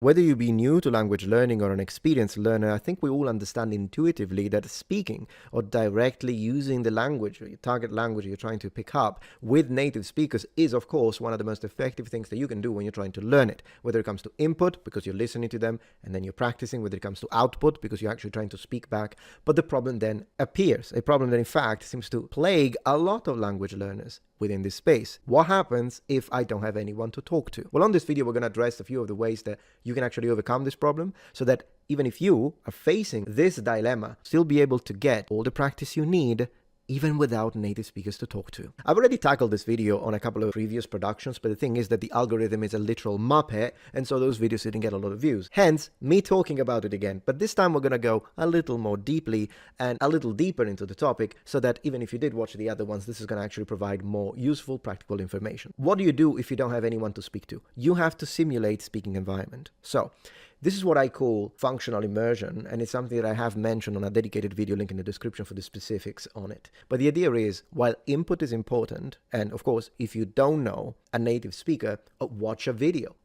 Whether you be new to language learning or an experienced learner, I think we all understand intuitively that speaking or directly using the language or your target language you're trying to pick up with native speakers is, of course, one of the most effective things that you can do when you're trying to learn it. Whether it comes to input, because you're listening to them and then you're practicing, whether it comes to output, because you're actually trying to speak back. But the problem then appears, a problem that in fact seems to plague a lot of language learners within this space. What happens if I don't have anyone to talk to? Well, on this video, we're going to address a few of the ways that you can actually overcome this problem so that even if you are facing this dilemma, still be able to get all the practice you need even without native speakers to talk to. I've already tackled this video on a couple of previous productions, but the thing is that the algorithm is a literal muppet, and so those videos didn't get a lot of views. Hence, me talking about it again. But this time we're gonna go a little more deeply and a little deeper into the topic, so that even if you did watch the other ones, this is gonna actually provide more useful, practical information. What do you do if you don't have anyone to speak to? You have to simulate speaking environment. So, this is what I call functional immersion, and it's something that I have mentioned on a dedicated video link in the description for the specifics on it. But the idea is, while input is important, and of course, if you don't know a native speaker, watch a video,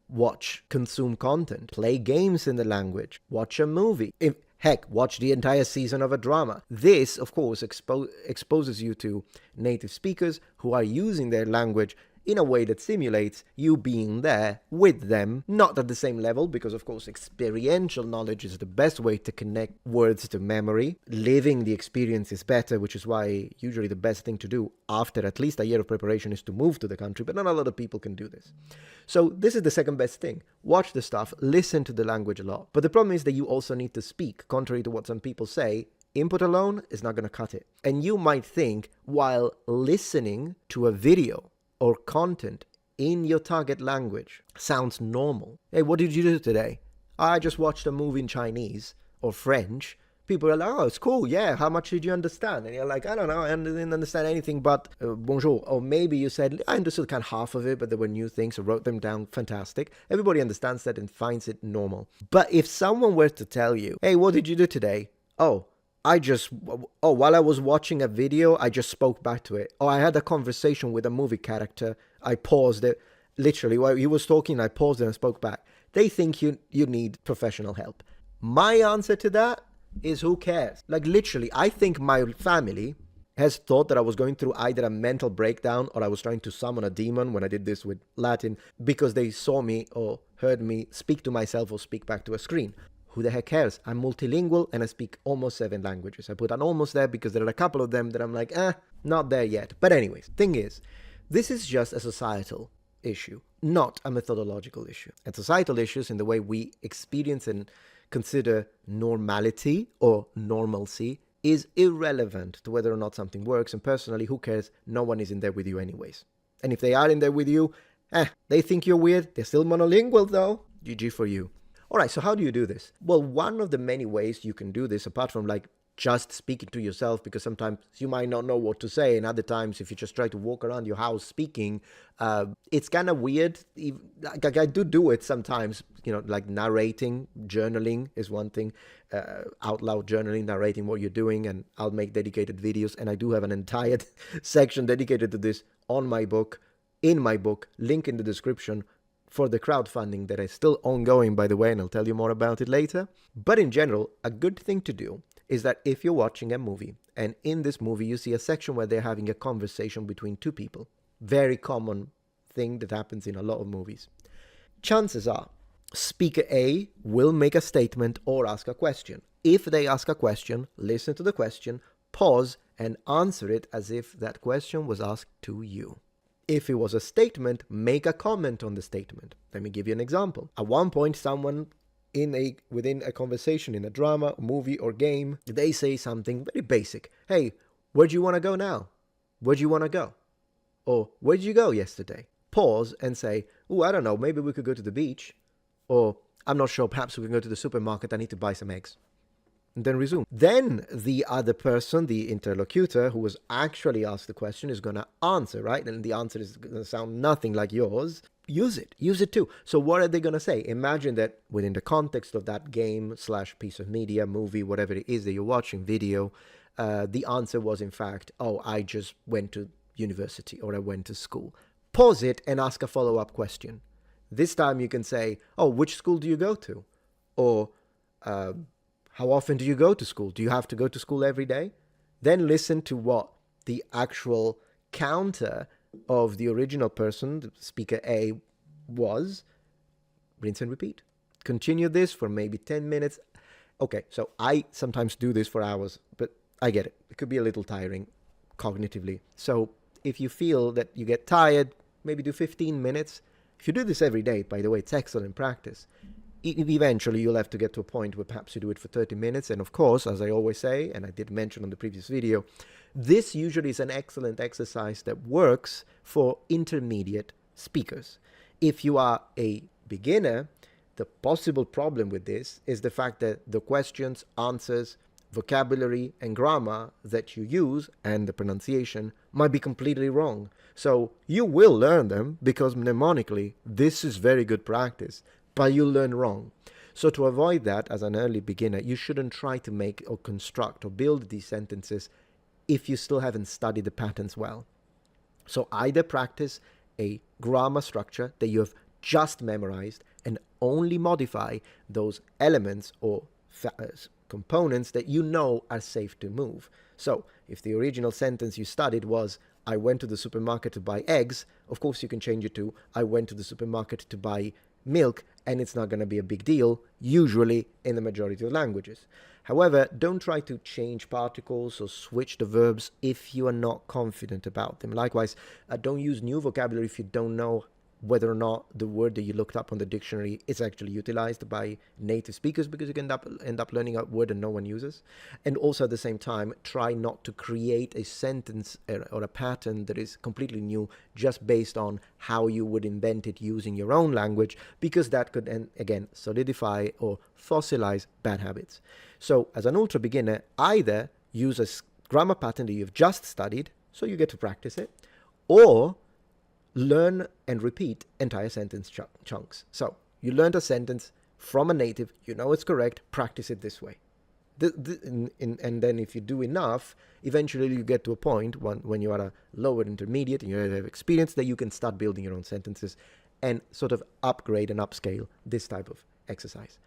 consume content, play games in the language, watch a movie. Heck, watch the entire season of a drama. This, of course, exposes you to native speakers who are using their language in a way that simulates you being there with them, not at the same level, because of course experiential knowledge is the best way to connect words to memory. Living the experience is better, which is why usually the best thing to do after at least a year of preparation is to move to the country, but not a lot of people can do this. So this is the second best thing. Watch the stuff, listen to the language a lot. But the problem is that you also need to speak, contrary to what some people say. Input alone is not going to cut it. And you might think, while listening to a video or content in your target language sounds normal. Hey, what did you do today? I just watched a movie in Chinese or French. People are like, oh, it's cool. Yeah, how much did you understand? And you're like, I don't know. I didn't understand anything but bonjour. Or maybe you said, I understood kind of half of it, but there were new things. I wrote them down. Fantastic. Everybody understands that and finds it normal. But if someone were to tell you, hey, what did you do today? While I was watching a video, I just spoke back to it. I had a conversation with a movie character. I paused it. Literally, while he was talking, I paused it and spoke back. They think you need professional help. My answer to that is, who cares? Like, literally, I think my family has thought that I was going through either a mental breakdown or I was trying to summon a demon when I did this with Latin, because they saw me or heard me speak to myself or speak back to a screen. Who the heck cares? I'm multilingual and I speak almost 7 languages. I put an almost there because there are a couple of them that I'm like, not there yet. But anyways, thing is, this is just a societal issue, not a methodological issue. And societal issues in the way we experience and consider normality or normalcy is irrelevant to whether or not something works. And personally, who cares? No one is in there with you anyways. And if they are in there with you, they think you're weird. They're still monolingual though. GG for you. All right, so how do you do this? Well, one of the many ways you can do this, apart from like just speaking to yourself, because sometimes you might not know what to say, and other times if you just try to walk around your house speaking, it's kind of weird. Like I do it sometimes, like narrating, journaling is one thing, out loud journaling, narrating what you're doing, and I'll make dedicated videos, and I do have an entire section dedicated to this on my book, in my book, link in the description, for the crowdfunding that is still ongoing, by the way, and I'll tell you more about it later. But in general, a good thing to do is that if you're watching a movie, and in this movie you see a section where they're having a conversation between two people, very common thing that happens in a lot of movies, chances are speaker A will make a statement or ask a question. If they ask a question, listen to the question, pause, and answer it as if that question was asked to you. If it was a statement, make a comment on the statement. Let me give you an example. At one point, someone within a conversation in a drama, movie, or game, they say something very basic. Hey, where do you want to go now? Where do you want to go? Or where did you go yesterday? Pause and say, I don't know, maybe we could go to the beach. Or I'm not sure, perhaps we can go to the supermarket, I need to buy some eggs. And then resume. Then the other person, the interlocutor who was actually asked the question, is going to answer, right? And the answer is going to sound nothing like yours. Use it too. So what are they going to say? Imagine that within the context of that game / piece of media, movie, whatever it is that you're watching, video, the answer was in fact, I just went to university or I went to school. Pause it and ask a follow-up question. This time you can say, oh, which school do you go to? Or how often do you go to school? Do you have to go to school every day? Then listen to what the actual counter of the original person, the speaker A, was. Rinse and repeat. Continue this for maybe 10 minutes. Okay, so I sometimes do this for hours, but I get it. It could be a little tiring cognitively. So if you feel that you get tired, maybe do 15 minutes. If you do this every day, by the way, it's excellent practice. Eventually, you'll have to get to a point where perhaps you do it for 30 minutes. And of course, as I always say, and I did mention on the previous video, this usually is an excellent exercise that works for intermediate speakers. If you are a beginner, the possible problem with this is the fact that the questions, answers, vocabulary, and grammar that you use and the pronunciation might be completely wrong. So you will learn them because mnemonically, this is very good practice, but you'll learn wrong. So to avoid that, as an early beginner, you shouldn't try to make or construct or build these sentences if you still haven't studied the patterns well. So either practice a grammar structure that you have just memorized and only modify those elements or components that you know are safe to move. So if the original sentence you studied was, I went to the supermarket to buy eggs, of course you can change it to, I went to the supermarket to buy milk, and it's not going to be a big deal, usually in the majority of languages. However, don't try to change particles or switch the verbs if you are not confident about them. Likewise, don't use new vocabulary if you don't know whether or not the word that you looked up on the dictionary is actually utilized by native speakers, because you can end up learning a word that no one uses. And also at the same time, try not to create a sentence or a pattern that is completely new just based on how you would invent it using your own language, because that could, again, solidify or fossilize bad habits. So as an ultra beginner, either use a grammar pattern that you've just studied, so you get to practice it, or learn and repeat entire sentence chunks. So you learned a sentence from a native, you know it's correct, practice it this way. And then if you do enough, eventually you get to a point when you are a lower intermediate and you have experience that you can start building your own sentences and sort of upgrade and upscale this type of exercise.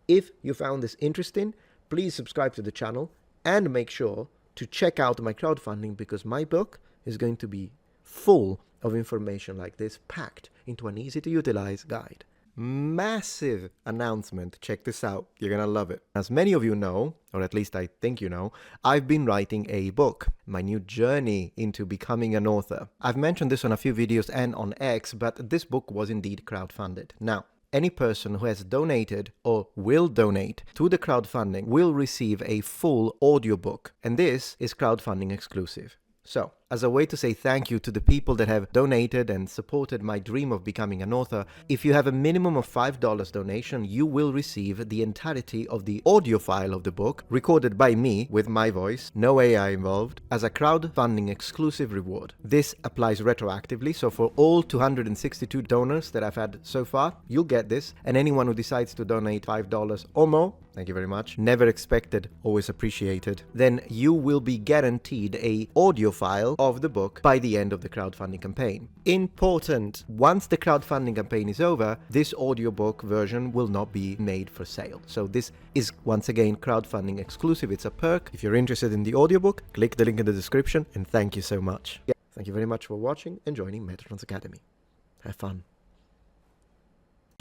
If you found this interesting, please subscribe to the channel and make sure to check out my crowdfunding, because my book is going to be full of information like this, packed into an easy to utilize guide. Massive announcement. Check this out. You're gonna love it. As many of you know, or at least I think you know, I've been writing a book, my new journey into becoming an author. I've mentioned this on a few videos and on X, but this book was indeed crowdfunded. Now, any person who has donated or will donate to the crowdfunding will receive a full audiobook, and this is crowdfunding exclusive. So, as a way to say thank you to the people that have donated and supported my dream of becoming an author, if you have a minimum of $5 donation, you will receive the entirety of the audio file of the book, recorded by me with my voice, no AI involved, as a crowdfunding exclusive reward. This applies retroactively, so for all 262 donors that I've had so far, you'll get this, and anyone who decides to donate $5 or more, thank you very much, never expected, always appreciated, then you will be guaranteed a audio file of the book by the end of the crowdfunding campaign. Important, once the crowdfunding campaign is over, this audiobook version will not be made for sale. So this is, once again, crowdfunding exclusive. It's a perk. If you're interested in the audiobook, click the link in the description, and thank you so much. Yeah, thank you very much for watching and joining Metatron's Academy. Have fun.